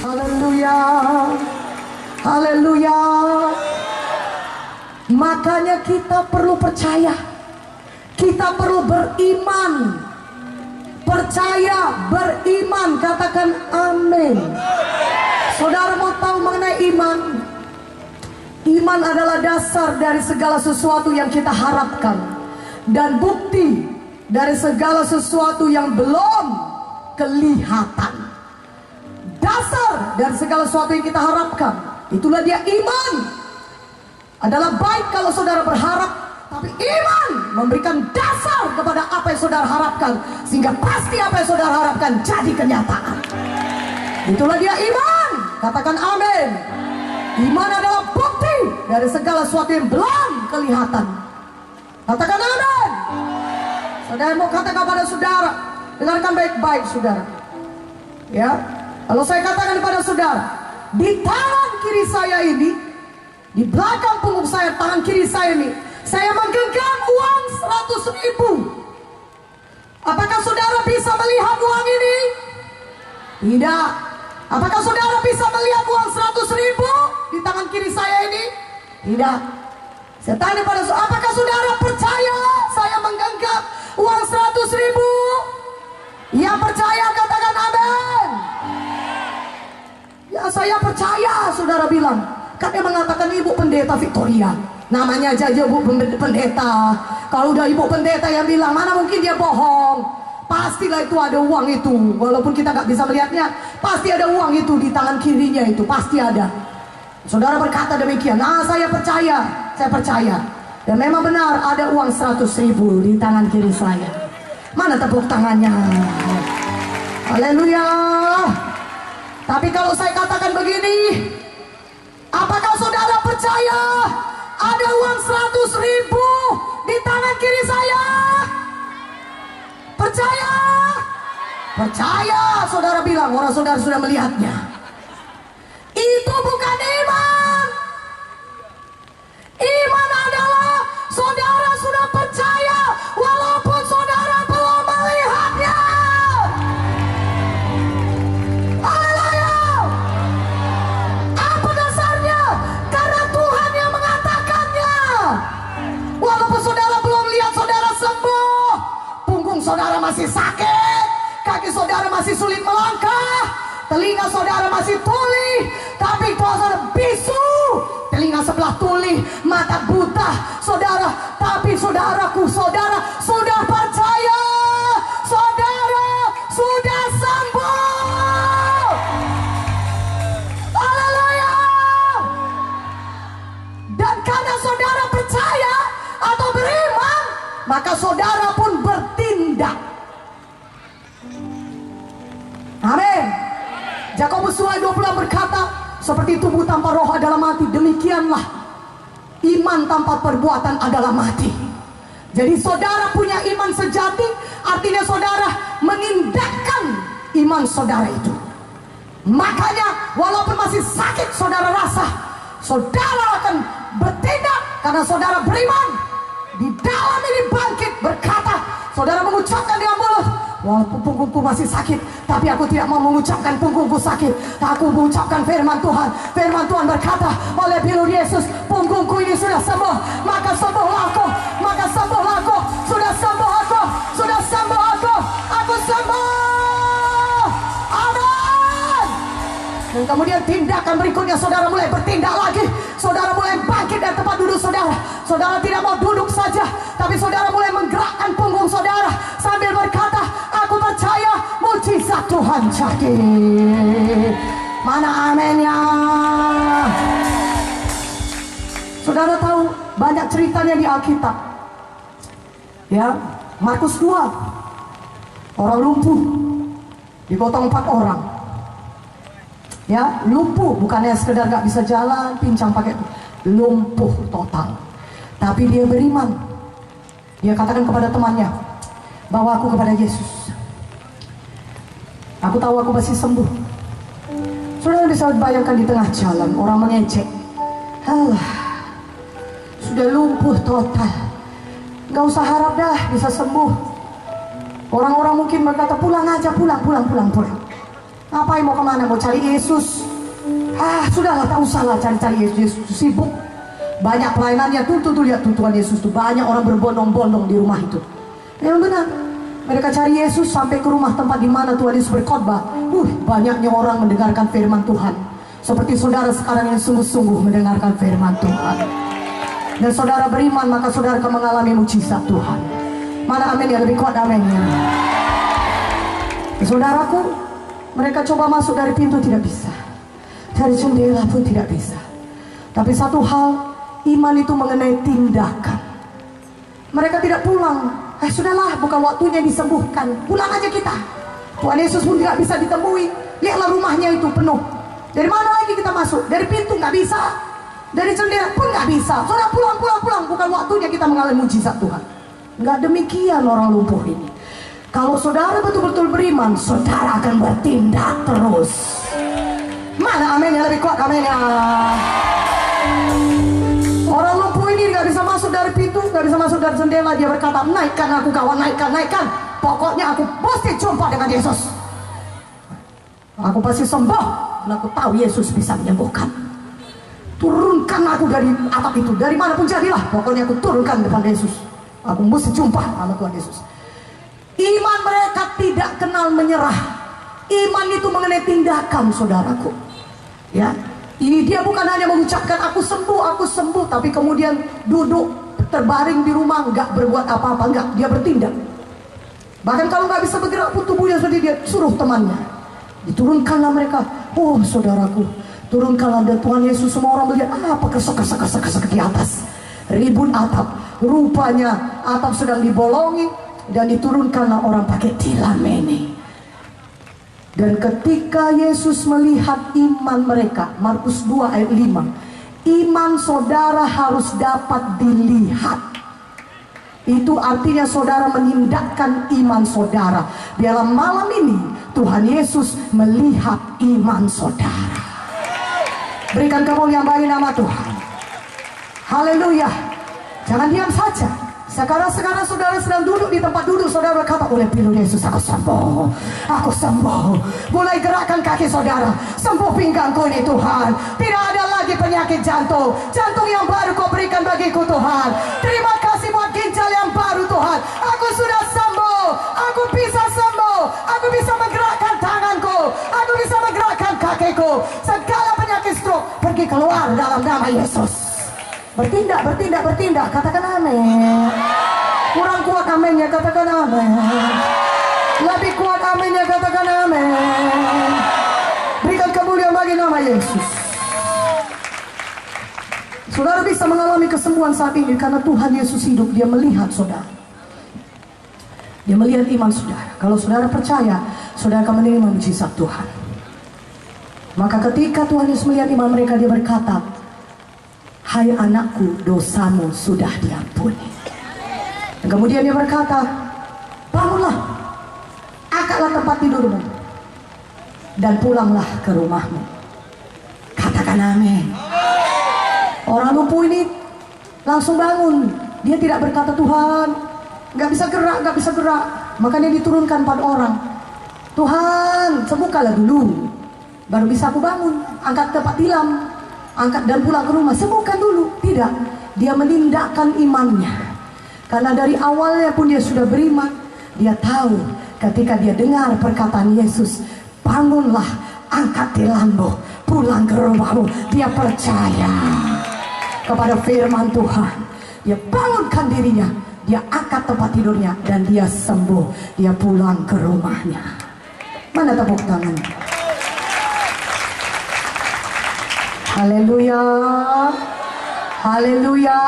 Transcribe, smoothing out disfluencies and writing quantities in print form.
Haleluya, haleluya. Makanya kita perlu percaya, kita perlu beriman. Percaya, beriman, katakan amin. Saudara mau tahu mengenai iman? Iman adalah dasar dari segala sesuatu yang kita harapkan, dan bukti dari segala sesuatu yang belum kelihatan. Dasar dari segala sesuatu yang kita harapkan, itulah dia iman. Adalah baik kalau saudara berharap, tapi iman memberikan dasar kepada apa yang saudara harapkan, sehingga pasti apa yang saudara harapkan jadi kenyataan. Itulah dia iman. Katakan amin. Iman adalah bukti dari segala sesuatu yang belum kelihatan. Katakan amin. Saudara mau katakan kepada saudara, dengarkan baik-baik saudara. Ya, kalau saya katakan kepada saudara, di tangan kiri saya ini, di belakang punggung saya, tangan kiri saya ini, saya menggenggam uang 100.000. Apakah saudara bisa melihat uang ini? Tidak. Apakah saudara bisa melihat uang 100.000 di tangan kiri saya ini? Tidak. Saya tanya pada saudara, apakah saudara percaya saya menggenggam uang 100.000? Yang percaya katakan amin. Ya saya percaya, saudara bilang. Kan dia mengatakan ibu pendeta Victoria. Namanya aja ibu pendeta. Kalau udah ibu pendeta yang bilang, mana mungkin dia bohong. Pastilah itu ada uang itu. Walaupun kita gak bisa melihatnya, pasti ada uang itu di tangan kirinya itu. Pasti ada. Saudara berkata demikian. Nah saya percaya. Saya percaya. Dan memang benar ada uang 100.000 di tangan kiri saya. Mana tepuk tangannya? Haleluya. Tapi kalau saya katakan begini, apakah saudara percaya ada uang 100.000 di tangan kiri saya? Percaya? Percaya, saudara bilang. Orang saudara sudah melihatnya. Itu bukan iman. Iman adalah saudara sudah percaya walaupun saudara belum melihatnya. Haleluya. Apa dasarnya? Karena Tuhan yang mengatakannya. Walaupun saudara belum lihat saudara sembuh, punggung saudara masih sakit, kaki saudara masih sulit melangkah, telinga saudara masih tuli, tapi saudara bisu, telinga sebelah tuli, mata buta saudara, tapi saudaraku, saudara sudah percaya, saudara sudah sembuh. Haleluya. Dan karena saudara percaya atau beriman, maka saudara pun bertindak. Amin. Yakobus 2:20 berkata, seperti tubuh tanpa roh adalah mati, demikianlah iman tanpa perbuatan adalah mati. Jadi saudara punya iman sejati, artinya saudara menindakkan iman saudara itu. Makanya walaupun masih sakit saudara rasa, saudara akan bertindak karena saudara beriman. Di dalam ini bangkit berkata, saudara mengucapkan dengan mulut, walaupun punggungku masih sakit, tapi aku tidak mau mengucapkan punggungku sakit. Aku mengucapkan firman Tuhan. Firman Tuhan berkata, oleh bilur Yesus, punggungku ini sudah sembuh. Maka sembuhlah aku. Maka sembuhlah aku. Sudah sembuh aku. Sudah sembuh aku. Aku sembuh. Amin. Dan kemudian tindakan berikutnya, saudara mulai bertindak lagi. Saudara mulai bangkit dari tempat duduk saudara. Saudara tidak mau duduk saja, tapi saudara mulai menggerakkan punggung saudara sambil berkata, aku percaya mujizat Tuhan jadi. Mana aminnya? Saudara tahu banyak ceritanya di Alkitab. Ya, Markus 2. Orang lumpuh digotong 4 orang. Ya, lumpuh bukannya sekedar gak bisa jalan, pincang pakai, lumpuh total. Tapi dia beriman. Dia katakan kepada temannya, bawa aku kepada Yesus. Aku tahu aku masih sembuh. Saudara bisa bayangkan di tengah jalan orang mengejek, alah, sudah lumpuh total, gak usah harap dah bisa sembuh. Orang-orang mungkin berkata, pulang aja, pulang. Ngapain mau kemana? Mau cari Yesus? Sudahlah, tak usahlah cari-cari Yesus, sibuk. Banyak pelayanannya tuh lihat tuh Tuhan Yesus tuh, banyak orang berbondong-bondong di rumah itu. Yang benar, mereka cari Yesus sampai ke rumah tempat di mana Tuhan Yesus berkhotbah. Banyaknya orang mendengarkan firman Tuhan. Seperti saudara sekarang yang sungguh-sungguh mendengarkan firman Tuhan. Dan saudara beriman, maka saudara akan mengalami mujizat Tuhan. Mana amin yang lebih kuat aminnya? Saudaraku, mereka coba masuk dari pintu tidak bisa, dari jendela pun tidak bisa. Tapi satu hal, iman itu mengenai tindakan. Mereka tidak pulang. Sudahlah, bukan waktunya disembuhkan. Pulang aja kita. Tuhan Yesus pun tidak bisa ditemui. Lihatlah rumahnya itu penuh. Dari mana lagi kita masuk? Dari pintu nggak bisa. Dari jendela pun nggak bisa. Saudara pulang. Bukan waktunya kita mengalami mujizat Tuhan. Nggak demikian orang lumpuh ini. Kalau saudara betul-betul beriman, saudara akan bertindak terus. Mana amin yang lebih kuat aminnya? Orang lumpuh ini nggak bisa masuk dari pintu, nggak bisa masuk dari jendela. Dia berkata, naikkan aku kawan, naikkan. Pokoknya aku pasti jumpa dengan Yesus. Aku pasti sembuh, dan aku tahu Yesus bisa menyembuhkan. Turunkan aku dari atap itu, dari mana pun jadilah. Pokoknya aku turunkan depan Yesus. Aku mesti jumpa sama Tuhan Yesus. Iman mereka tidak kenal menyerah. Iman itu mengenai tindakan, saudaraku. Ya. Ini dia bukan hanya mengucapkan aku sembuh, tapi kemudian duduk terbaring di rumah, nggak berbuat apa-apa, nggak, dia bertindak. Bahkan kalau nggak bisa bergerak pun tubuhnya sendiri, dia suruh temannya. Diturunkanlah mereka. Oh saudaraku, turunkanlah, dan Tuhan Yesus, semua orang melihat apa kesek di atas. Ribut atap, rupanya atap sedang dibolongi, dan diturunkanlah orang pakai tilam ini. Dan ketika Yesus melihat iman mereka, Markus 2 ayat 5, iman saudara harus dapat dilihat. Itu artinya saudara menindakkan iman saudara. Biarlah malam ini Tuhan Yesus melihat iman saudara. Berikan kemuliaan bagi nama Tuhan. Haleluya. Jangan diam saja. Sekarang saudara sedang duduk di tempat duduk, saudara berkata, oleh pilih Yesus aku sembuh. Mulai gerakan kaki saudara, sembuh pinggangku ini Tuhan. Tidak ada lagi penyakit jantung yang baru kau berikan bagiku Tuhan. Terima kasih buat ginjal yang baru Tuhan. Aku sudah sembuh, aku bisa sembuh, aku bisa menggerakkan tanganku, aku bisa menggerakkan kakiku. Segala penyakit stroke pergi keluar dalam nama Yesus. Bertindak, katakan amin. Kurang kuat aminnya, katakan amin. Lebih kuat aminnya, katakan amin. Berikan kemuliaan bagi nama Yesus. Saudara bisa mengalami kesembuhan saat ini karena Tuhan Yesus hidup. Dia melihat saudara, dia melihat iman saudara. Kalau saudara percaya, saudara akan menerima mujizat Tuhan. Maka ketika Tuhan Yesus melihat iman mereka, dia berkata, hai anakku, dosamu sudah diampuni. Dan kemudian dia berkata, bangunlah, angkatlah tempat tidurmu, dan pulanglah ke rumahmu. Katakan amin. Orang lumpuh ini langsung bangun. Dia tidak berkata, Tuhan, gak bisa gerak. Makanya diturunkan pada orang, Tuhan, sembuhkanlah dulu, baru bisa aku bangun. Angkat tempat tilam, angkat dan pulang ke rumah, sembuhkan dulu. Tidak, dia menindakkan imannya. Karena dari awalnya pun dia sudah beriman. Dia tahu ketika dia dengar perkataan Yesus, bangunlah, angkat tilammu, pulang ke rumahmu. Dia percaya kepada firman Tuhan. Dia bangunkan dirinya, dia angkat tempat tidurnya, dan dia sembuh. Dia pulang ke rumahnya. Mana tepuk tangan? Haleluya. Haleluya.